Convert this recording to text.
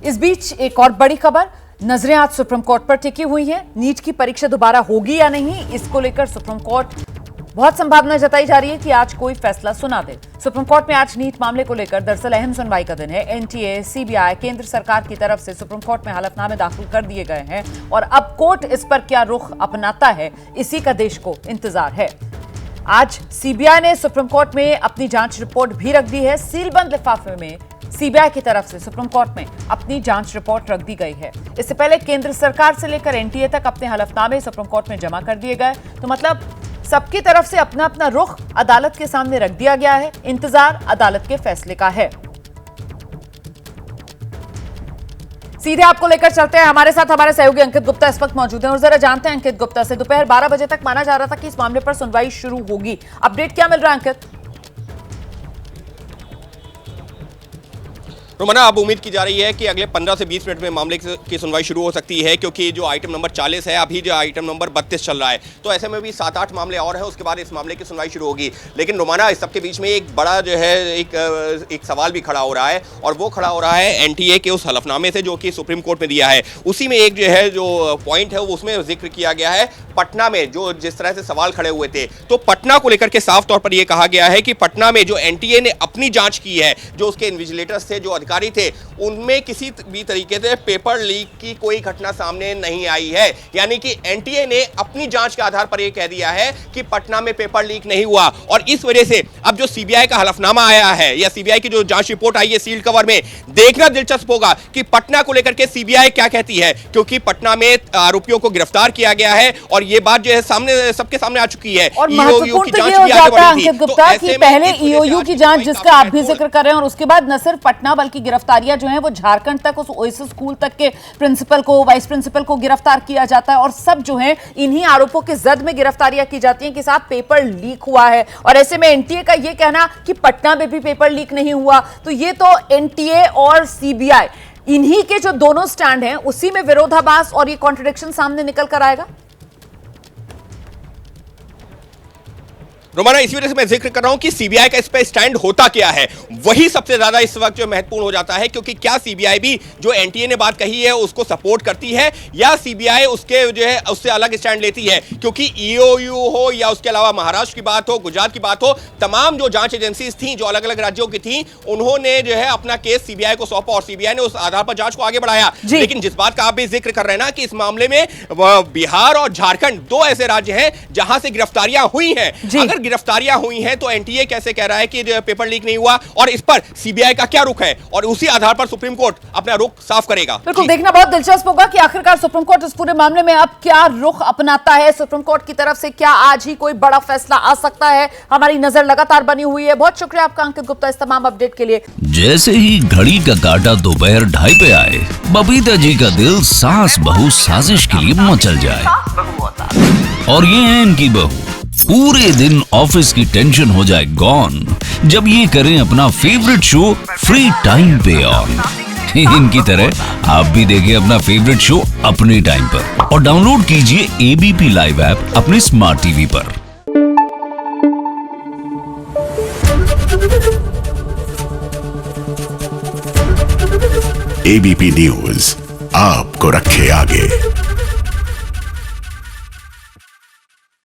इस बीच एक और बड़ी खबर, नजरें आज सुप्रीम कोर्ट पर टिकी हुई हैं। नीट की परीक्षा दोबारा होगी या नहीं, इसको लेकर सुप्रीम कोर्ट बहुत संभावना जताई जा रही है कि आज कोई फैसला सुना दे। सुप्रीम कोर्ट में आज नीट मामले को लेकर दरअसल अहम सुनवाई का दिन है। एनटीए, सीबीआई, केंद्र सरकार की तरफ से सुप्रीम कोर्ट में हलफनामे दाखिल कर दिए गए हैं और अब कोर्ट इस पर क्या रुख अपनाता है, इसी का देश को इंतजार है। आज सीबीआई ने सुप्रीम कोर्ट में अपनी जांच रिपोर्ट भी रख दी है। सीलबंद लिफाफे में सीबीआई की तरफ से सुप्रीम कोर्ट में अपनी जांच रिपोर्ट रख दी गई है। इससे पहले केंद्र सरकार से लेकर एनटीए तक अपने हलफनामे सुप्रीम कोर्ट में जमा कर दिए गए। तो मतलब सबकी तरफ से अपना अपना रुख अदालत के सामने रख दिया गया है। इंतजार अदालत के फैसले का है। सीधे आपको लेकर चलते हैं, हमारे साथ हमारे सहयोगी अंकित गुप्ता इस वक्त मौजूद हैं और जरा जानते हैं अंकित गुप्ता से, दोपहर 12 बजे तक माना जा रहा था कि इस मामले पर सुनवाई शुरू होगी, अपडेट क्या मिल रहा है अंकित? रोमाना, अब उम्मीद की जा रही है कि अगले 15 से 20 मिनट में मामले की सुनवाई शुरू हो सकती है, क्योंकि जो आइटम नंबर 40 है, अभी जो आइटम नंबर 32 चल रहा है, तो ऐसे में भी 7-8 मामले और हैं, उसके बाद इस मामले की सुनवाई शुरू होगी। लेकिन रोमाना, इस सबके बीच में एक बड़ा जो है एक सवाल भी खड़ा हो रहा है, और वो खड़ा हो रहा है एनटीए के उस हलफनामे से जो कि सुप्रीम कोर्ट में दिया है। उसी में एक जो है जो पॉइंट है उसमें जिक्र किया गया है पटना में जो जिस तरह से सवाल खड़े हुए थे, तो पटना को लेकर के साफ तौर पर यह कहा गया है कि पटना में जो एनटीए ने अपनी जांच की है, जो उसके इन्विजिलेटर्स थे, जो अधिकारी थे, उनमें किसी भी तरीके से पेपर लीक की कोई घटना सामने नहीं आई है। यानी कि एनटीए ने अपनी जांच के आधार पर यह कह दिया है कि पटना में पेपर लीक नहीं हुआ, और इस वजह से अब जो सीबीआई का हलफनामा आया है या सीबीआई की जो जांच रिपोर्ट आई है सील्ड कवर में, देखना दिलचस्प होगा कि पटना को लेकर के सीबीआई क्या कहती है, क्योंकि पटना में आरोपियों को गिरफ्तार किया गया है और ये बात जो है सामने सबके सामने आ चुकी है। और महत्वपूर्ण तो ये हो जाता है अंकित गुप्ता कि पहले ईओयू की जांच जिसका आप भी जिक्र कर रहे हैं, और उसके बाद न सिर्फ पटना बल्कि गिरफ्तारियां जो हैं वो झारखंड तक उस ओएसिस स्कूल तक के प्रिंसिपल को, वाइस प्रिंसिपल को गिरफ्तार किया जाता है, और सब जो है इन्हीं आरोपों के जद में गिरफ्तारियां की जाती हैं कि साहब पेपर लीक हुआ है। और ऐसे में एनटीए का ये कहना कि पटना में भी पेपर लीक नहीं हुआ, तो ये तो एनटीए और सीबीआई इन्हीं के जो दोनों स्टैंड हैं उसी में विरोधाभास और ये कॉन्ट्रडिक्शन सामने निकल कर आएगा। रोमाना, इसी वजह से मैं जिक्र कर रहा हूं कि सीबीआई का इस पर स्टैंड होता क्या है, वही सबसे ज्यादा इस वक्त जो महत्वपूर्ण हो जाता है। क्योंकि क्या सीबीआई भी जो एनटीए ने बात कही है उसको सपोर्ट करती है, या सीबीआई उसके जो है उससे अलग स्टैंड लेती है? क्योंकि ईओयू हो या उसके अलावा महाराष्ट्र की बात हो, गुजरात की बात हो, तमाम जो जांच एजेंसीज थी जो अलग अलग राज्यों की थी, उन्होंने जो है अपना केस सीबीआई को सौंपा और सीबीआई ने उस आधार पर जांच को आगे बढ़ाया। लेकिन जिस बात का आप भी जिक्र कर रहे हैं ना कि इस मामले में बिहार और झारखंड दो ऐसे राज्य हैं जहां से गिरफ्तारियां हुई हैं, अगर गिरफ्तारियां हुई हैं तो एनटीए कैसे कह रहा है कि पेपर लीक नहीं हुआ, और इस पर सीबीआई का क्या रुख है, और उसी आधार पर सुप्रीम कोर्ट अपना रुख साफ करेगा। बिल्कुल देखना बहुत दिलचस्प होगा कि आखिरकार सुप्रीम कोर्ट इस पूरे मामले में अब क्या रुख अपनाता है। सुप्रीम कोर्ट की तरफ से क्या आज ही कोई बड़ा फैसला आ सकता है? हमारी नजर लगातार बनी हुई है। बहुत शुक्रिया आपका अंकित गुप्ता इस तमाम अपडेट के लिए। जैसे ही घड़ी का काटा दोपहर 2:30 पे आए, बबीता जी का दिल सास बहू साजिश के लिए मचल जाए, और ये है इनकी बहू, पूरे दिन ऑफिस की टेंशन हो जाए गॉन जब ये करें अपना फेवरेट शो फ्री टाइम पे ऑन। इनकी तरह आप भी देखें अपना फेवरेट शो अपने टाइम पर, और डाउनलोड कीजिए एबीपी लाइव ऐप अपने स्मार्ट टीवी पर। एबीपी न्यूज आपको रखे आगे।